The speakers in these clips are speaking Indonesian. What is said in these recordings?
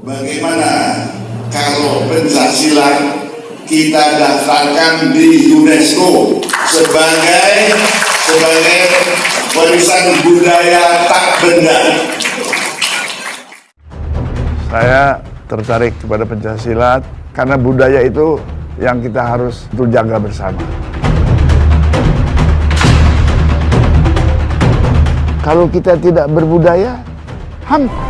Bagaimana kalau pencaksilat kita daftarkan di UNESCO sebagai warisan budaya tak benda? Saya tertarik kepada pencaksilat karena budaya itu yang kita harus jaga bersama. Kalau kita tidak berbudaya, hampa.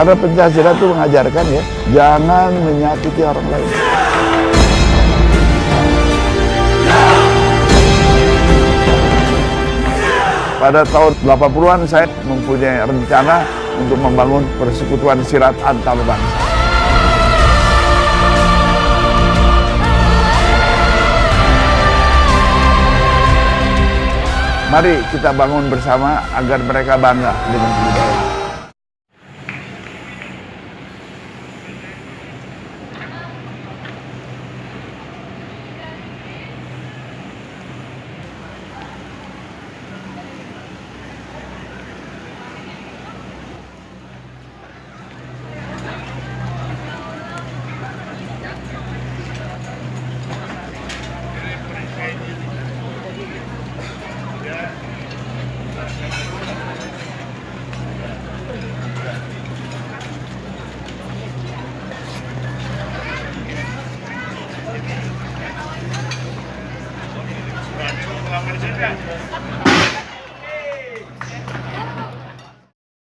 Karena pencaksilat itu mengajarkan ya, jangan menyakiti orang lain. Pada tahun 80-an saya mempunyai rencana untuk membangun persekutuan silat antar bangsa. Mari kita bangun bersama agar mereka bangga dengan budaya.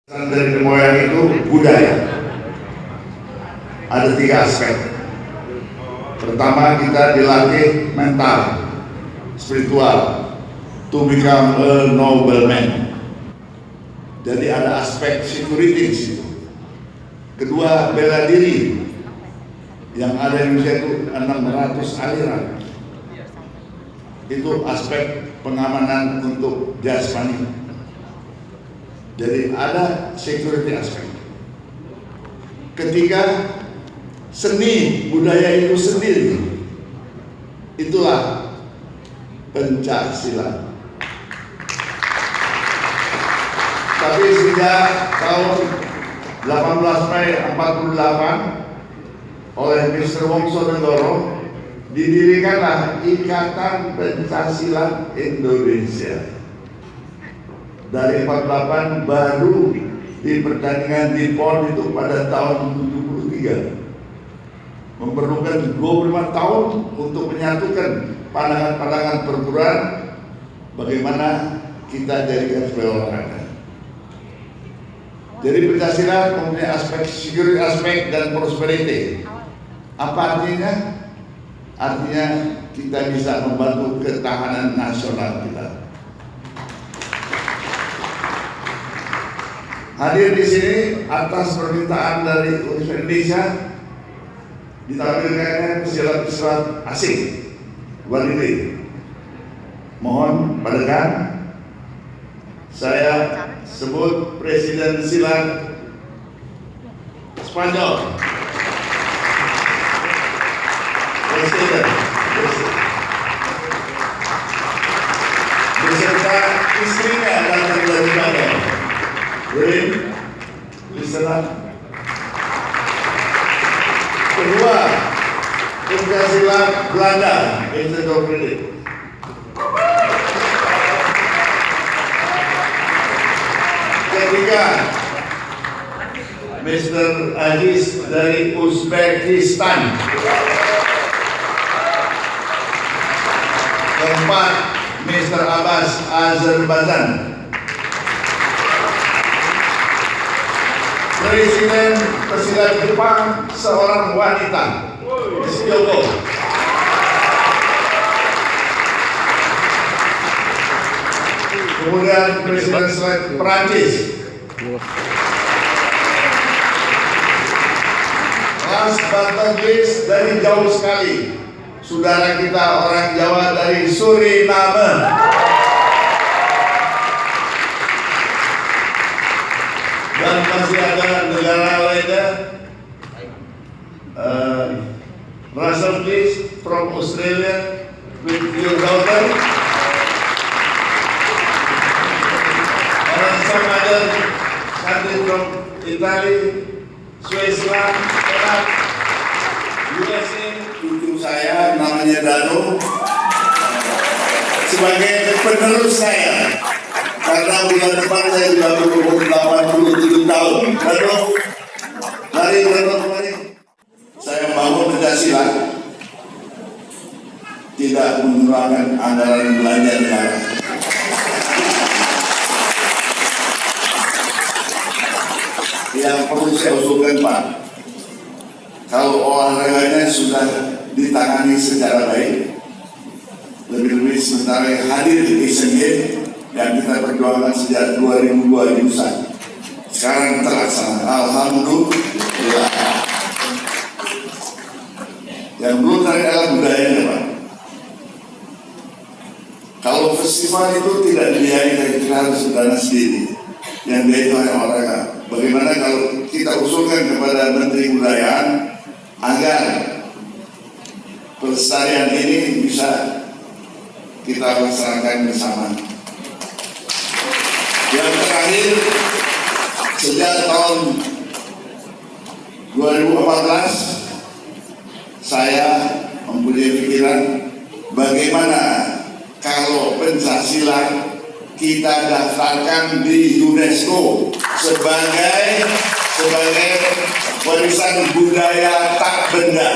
Dari moyang itu budaya. Ada 3 aspek. Pertama, kita dilatih mental, spiritual, to become a noble man. Jadi ada aspek security di situ. Kedua, bela diri. Yang ada di Indonesia itu 600 aliran. Itu aspek pengamanan untuk jasmani. Jadi ada security aspek. Ketiga, seni budaya itu sendiri. Itulah pencaksilat. Tapi sejak tahun 18 Mei 48 oleh Mr. Wongso Negoro didirikanlah Ikatan Pencaksilat Indonesia. Dari 48 baru di pertandingan di PON itu pada tahun 73. Memerlukan 25 tahun untuk menyatukan pandangan-pandangan perguruan bagaimana kita jadikan sebagai olahraga. Jadi pencaksilat mempunyai aspek security aspek dan prosperity. Apa artinya? Artinya kita bisa membantu ketahanan nasional kita. Hadir di sini atas permintaan dari Universitas Indonesia ditampilkannya pesilat-pesilat asing luar negeri. Mohon perhatian, saya sebut Presiden Silat Spanyol, Presiden beserta istrinya datang dari Spanyol. Listener. Kedua, pencaksilat Belanda, Institut of Credit. Ketiga, Mr. Aziz dari Uzbekistan. Keempat, Mr. Abbas, Azerbaijan. Presiden pesilat Jepang seorang wanita, Yoko. Kemudian Presiden pesilat Perancis. Last but not least, dari jauh sekali, saudara kita orang Jawa dari Suriname. Dan masih ada negara lainnya, Russell Peace from Australia, with your daughter, and some other country from Italy, Switzerland, Denmark, USA. Cucu saya namanya Dano sebagai penerus saya, karena bulan depan saya sudah berumur 87 tahun. Dano, mari. Saya membangun Pancasila tidak menggunakan anggaran belanja negara. Yang perlu saya usulkan, Pak, kalau olahraganya sudah ditangani secara baik, lebih-lebih sementara hadir di Asian Games yang kita perjuangkan sejak 2002 di Busan, sekarang terlaksana. Alhamdulillah. Yang belum adalah budayanya, Pak. Kalau festival itu tidak dibiayai, kita harus dana sendiri. Yang dia itu hanya olahraga. Bagaimana kalau kita usulkan kepada Menteri Kebudayaan agar pelestarian ini bisa kita laksanakan bersama. Yang terakhir, sejak tahun 2014 saya mempunyai pikiran bagaimana kalau Pancasila kita daftarkan di UNESCO sebagai warisan budaya tak benda.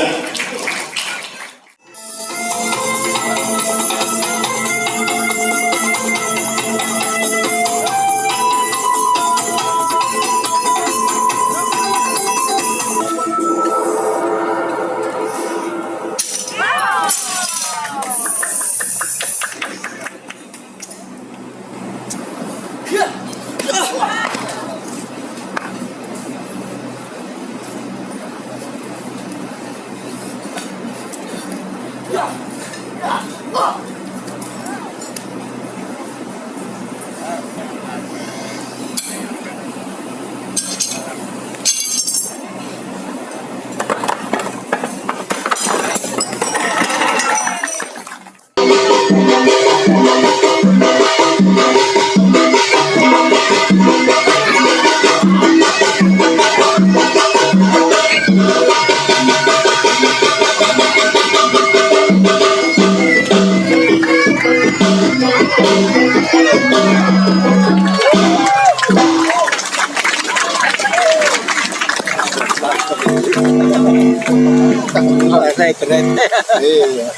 Keren. Iya.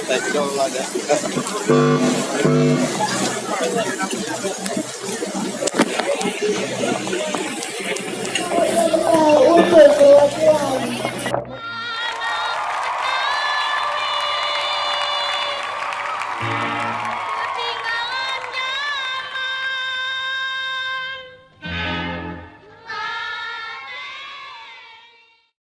Saya juga olahraga.